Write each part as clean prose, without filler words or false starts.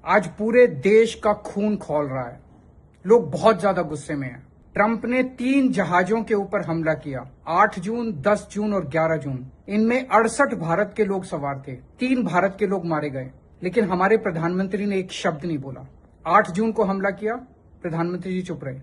आज पूरे देश का खून खौल रहा है। लोग बहुत ज्यादा गुस्से में हैं। ट्रंप ने 3 जहाजों के ऊपर हमला किया, 8 जून, 10 जून और 11 जून। इनमें 68 भारत के लोग सवार थे, 3 भारत के लोग मारे गए, लेकिन हमारे प्रधानमंत्री ने एक शब्द नहीं बोला। 8 जून को हमला किया, प्रधानमंत्री जी चुप रहे।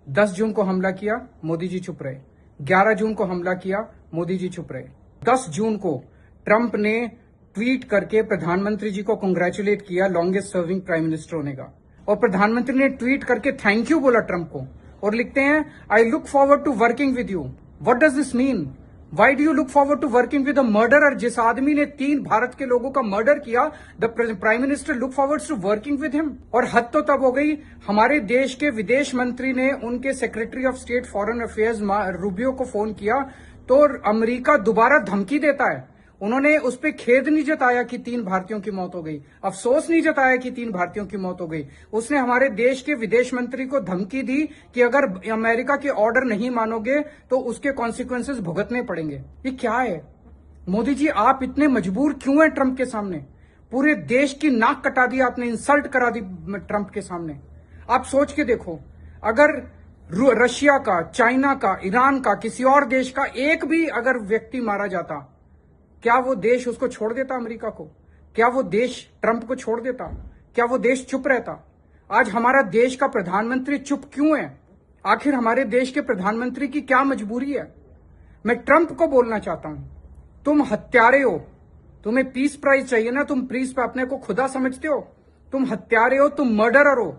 10 जून को हमला किया, मोदी जी चुप रहे। 11 जून को हमला किया, मोदी जी चुप रहे। 10 जून को ट्रंप ने ट्वीट करके प्रधानमंत्री जी को कांग्रेचुलेट किया लॉन्गेस्ट सर्विंग प्राइम मिनिस्टर होने का, और प्रधानमंत्री ने ट्वीट करके थैंक यू बोला ट्रंप को, और लिखते हैं I look forward to working with you. What does this mean? Why do you look forward to working with a murderer? जिस आदमी ने 3 भारत के लोगों का मर्डर किया, the prime minister look forward to working with him. और हद तो तब हो गई, हमारे देश के विदेश मंत्री ने उनके secretary of state foreign affairs Rubio को फोन किया तो अमेरिका दोबारा धमकी देता है। उन्होंने उस पर खेद नहीं जताया कि 3 भारतीयों की मौत हो गई, अफसोस नहीं जताया कि 3 भारतीयों की मौत हो गई। उसने हमारे देश के विदेश मंत्री को धमकी दी कि अगर अमेरिका के ऑर्डर नहीं मानोगे तो उसके कॉन्सिक्वेंसेस भुगतने पड़ेंगे। ये क्या है? मोदी जी, आप इतने मजबूर क्यों हैं ट्रंप के सामने? पूरे देश की नाक कटा दी आपने, इंसल्ट करा दी ट्रंप के सामने। आप सोच के देखो, अगर रशिया का, चाइना का, ईरान का, किसी और देश का एक भी अगर व्यक्ति मारा जाता, क्या वो देश उसको छोड़ देता अमेरिका को? क्या वो देश ट्रंप को छोड़ देता? क्या वो देश चुप रहता? आज हमारा देश का प्रधानमंत्री चुप क्यों है? आखिर हमारे देश के प्रधानमंत्री की क्या मजबूरी है? मैं ट्रंप को बोलना चाहता हूं, तुम हत्यारे हो, तुम्हें पीस प्राइज चाहिए ना, तुम पीस पे अपने को खुदा समझते हो, तुम हत्यारे हो, तुम मर्डरर हो।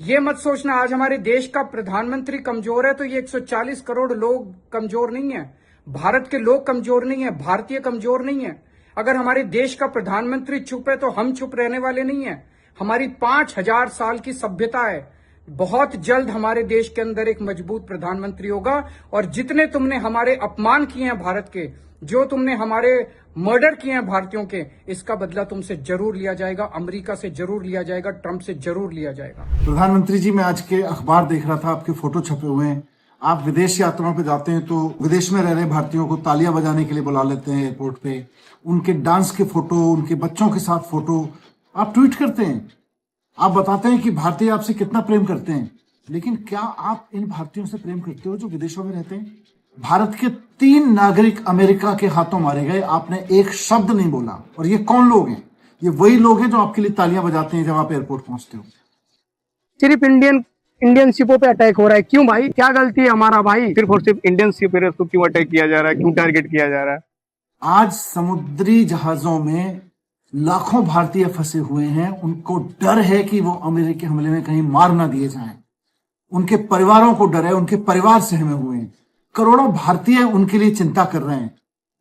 ये मत सोचना आज हमारे देश का प्रधानमंत्री कमजोर है तो ये 140 करोड़ लोग कमजोर नहीं है, भारत के लोग कमजोर नहीं है, भारतीय कमजोर नहीं है। अगर हमारे देश का प्रधानमंत्री चुप है तो हम चुप रहने वाले नहीं है। हमारी 5000 साल की सभ्यता है। बहुत जल्द हमारे देश के अंदर एक मजबूत प्रधानमंत्री होगा, और जितने तुमने हमारे अपमान किए हैं भारत के, जो तुमने हमारे मर्डर किए हैं भारतीयों के, इसका बदला तुमसे जरूर लिया जाएगा, अमेरिका से जरूर लिया जाएगा, ट्रंप से जरूर लिया जाएगा। प्रधानमंत्री जी, मैं आज के अखबार देख रहा था, आपके फोटो छपे हुए हैं। आप विदेश यात्राओं पे जाते हैं तो विदेश में रह रहे भारतीयों को तालियां बजाने के लिए बुला लेते हैं एयरपोर्ट पे, उनके डांस के फोटो, उनके बच्चों के साथ फोटो आप ट्वीट करते हैं। आप बताते हैं कि भारतीय आपसे कितना प्रेम करते हैं, लेकिन क्या आप इन भारतीयों से प्रेम करते हो जो विदेशों में रहते हैं? भारत के 3 नागरिक अमेरिका के हाथों मारे गए, आपने एक शब्द नहीं बोला। और ये कौन लोग हैं? ये वही लोग हैं जो आपके लिए तालियां बजाते हैं जब आप एयरपोर्ट पहुंचते हो। सिर्फ इंडियन शिपों पे अटैक हो रहा है, क्यों भाई? क्या गलती है हमारा भाई? सिर्फ और सिर्फ इंडियन शिप है, उसको क्यों अटैक किया जा रहा है, क्यों टारगेट किया जा रहा है? आज समुद्री जहाजों में लाखों भारतीय फंसे हुए हैं। उनको डर है कि वो अमेरिकी हमले में कहीं मार ना दिए जाएं। उनके परिवारों को डर है, उनके परिवार सहमे हुए हैं। करोड़ों भारतीय उनके लिए चिंता कर रहे हैं,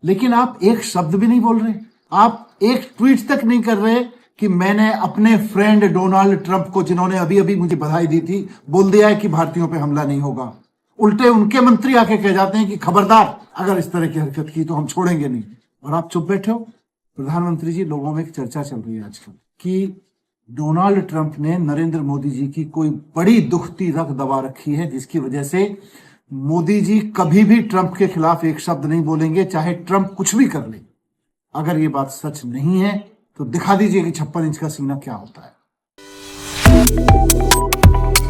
लेकिन आप एक शब्द भी नहीं बोल रहे। आप एक ट्वीट तक नहीं कर रहे कि मैंने अपने फ्रेंड डोनाल्ड ट्रंप को, जिन्होंने अभी अभी मुझे बधाई दी थी, बोल दिया है कि भारतीयों पे हमला नहीं होगा। उल्टे उनके मंत्री आके कह जाते हैं कि खबरदार, अगर इस तरह की हरकत की तो हम छोड़ेंगे नहीं, और आप चुप बैठे हो। प्रधानमंत्री जी, लोगों में एक चर्चा चल रही है आजकल कि डोनाल्ड ट्रंप ने नरेंद्र मोदी जी की कोई बड़ी दुखती रग दबा रखी है, जिसकी वजह से मोदी जी कभी भी ट्रंप के खिलाफ एक शब्द नहीं बोलेंगे, चाहे ट्रंप कुछ भी कर ले। अगर ये बात सच नहीं है तो दिखा दीजिए कि 56 इंच का सीना क्या होता है।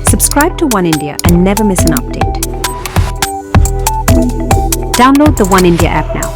Subscribe to One India and never miss an update. Download the One India app now.